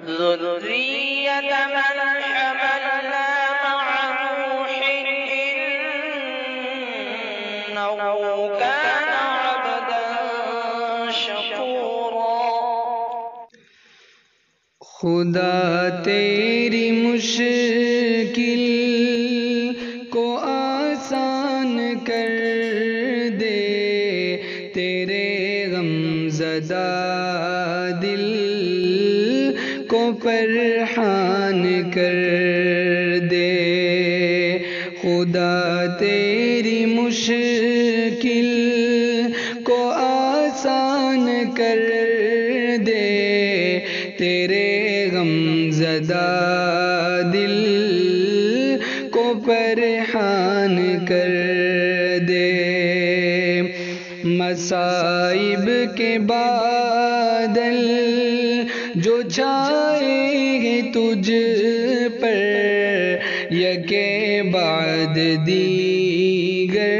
ذرية من حملنا مع نوح إنه كان عبدا شكورا۔ خدا تیری مشکل کو آسان کر دے، تیرے غم زدہ دل کو پریشان کر دے۔ خدا تیری مشکل کو آسان کر دے، تیرے غم زدہ دل کو پریشان کر دے۔ مصائب کے بادل جو چھائیں گے تجھ پر، یکے بعد دیگر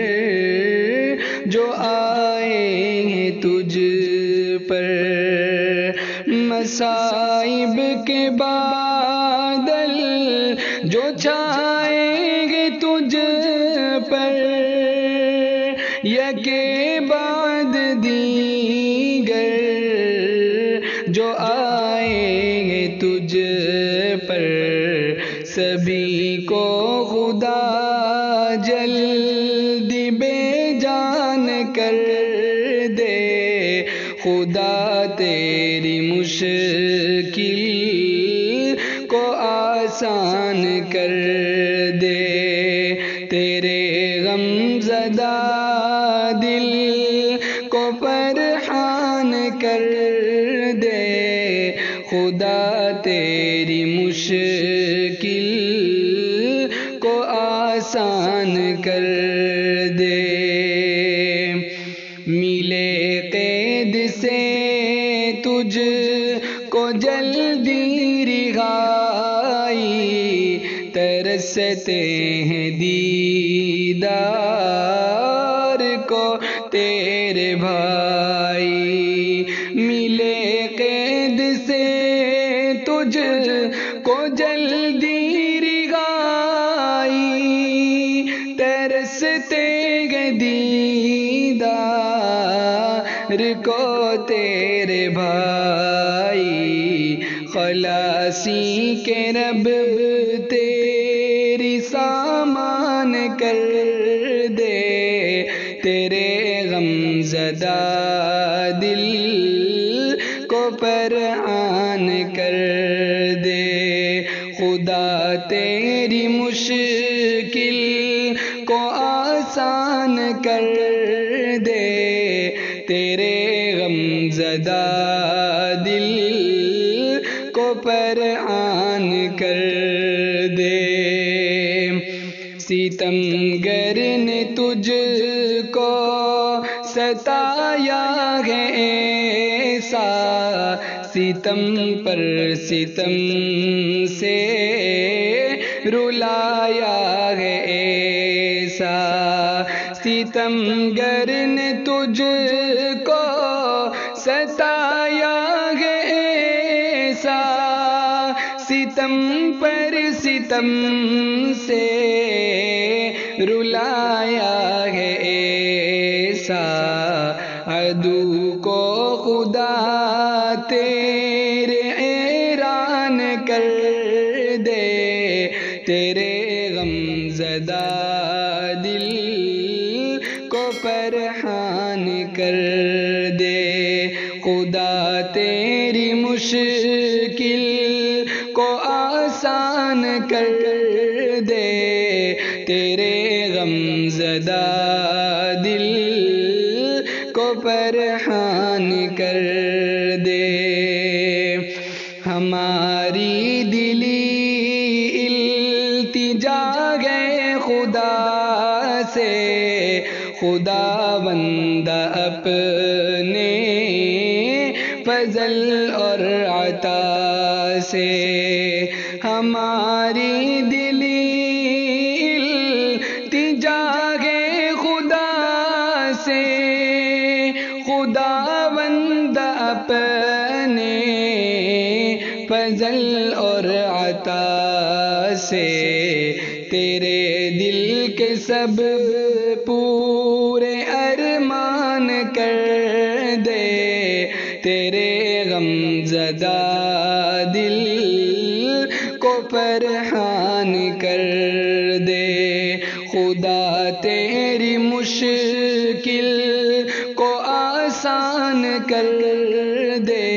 جو آئیں گے تجھ پر۔ مصائب کے بادل جو چھائیں گے تجھ پر، یکے بعد دیگر جو آئیں گے تجھ پر، سبھی کو خدا جلدی بے جان کر دے۔ خدا تیری مشکل کو آسان کر دے، تیرے غم زدہ دل کو پریشان کر دے۔ خدا تیری مشکل کو آسان کر دے۔ ملے قید سے تجھ کو جلدی رہائی، ترستے ہیں دیدار کو تیرے بھائی۔ ملے قید سے تجھ کو جلدی رہائی، ترستے ہیں دیدار کو تیرے بھائی۔ خلاصی کے رب تیری سامان کر دے، تیرے غم زدہ دل کو پریشان کر دے۔ خدا تیری مشکل کو آسان کر دے، تیرے غم زدہ دل کو پریشان کر دے۔ ستمگر نے تجھ کو ستایا ہے ایسا، ستم پر ستم سے رلایا ہے ایسا۔ ستمگر نے تجھ کو ستایا ہے ایسا، ستم پر ستم سے رلایا ہے ایسا۔ عدو کو خدا تیرے حیران کر دے، تیرے غم زدہ دل کو پریشان کر دے۔ خدا تیری مشکل کو آسان کر دے، تیرے غم زدہ دل کو پریشان کر دے۔ ہماری دلی التجا ہے خدا سے، خدا بندہ اپنے فضل اور عطا سے۔ ہماری دلی التجا ہے خدا سے، خدا بندہ اپنے فضل اور عطا سے تیرے دل کے سب پورے ارمان کر دے، تیرے غم زدہ دل کو فرحان کر دے، خدا تیری مشکل کو آسان کر دے،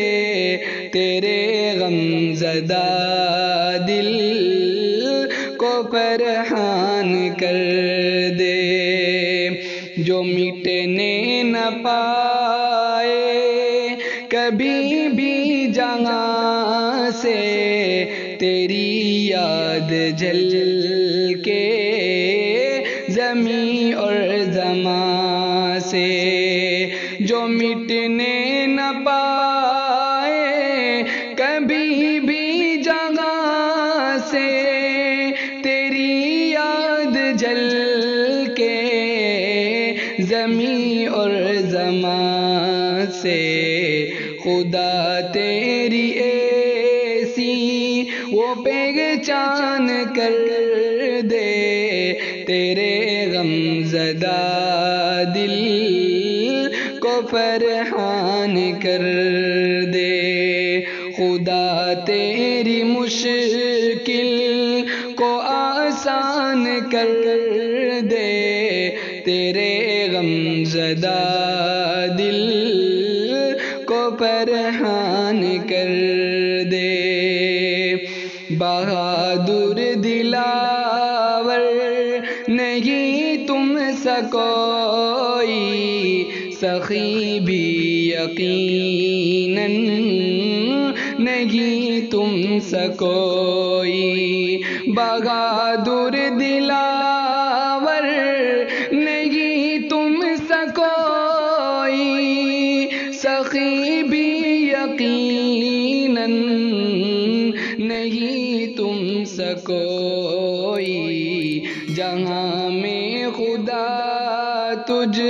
تیرے غم زدہ دل کو فرحان کر دے، جو مٹنے نہ پائے کبھی بھی جہاں سے، تیری یاد جل کے زمین اور زمان سے، جو مٹنے نہ پائے کبھی بھی جہاں سے، تیری یاد جل کے زمین اور زمان سے، خدا تیری ایسی وہ پہچان کر دے، تیرے غم زدہ دل کو فرحان کر دے، خدا تیری مشکل کو آسان کر دے، تیرے غم زدہ دل کو فرحان کر دے، بہادر دلاور نہیں تم سا کوئی، سخی بھی یقیناً نہیں تم سا کوئی، بہادر دلاور نہیں تم سا کوئی، سخی بھی یقیناً نہیں تم سا کوئی، جہاں میں خدا تجھ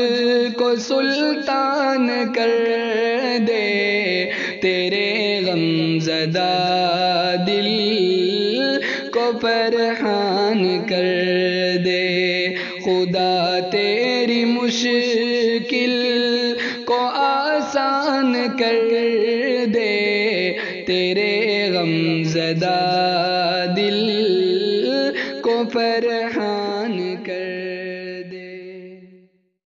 کو سلطان کر دے، تیرے غم زدہ دل کو فرحان کر دے، خدا تیری مشکل کو آسان کر دے، تیرے غم زدہ دل کو فرحان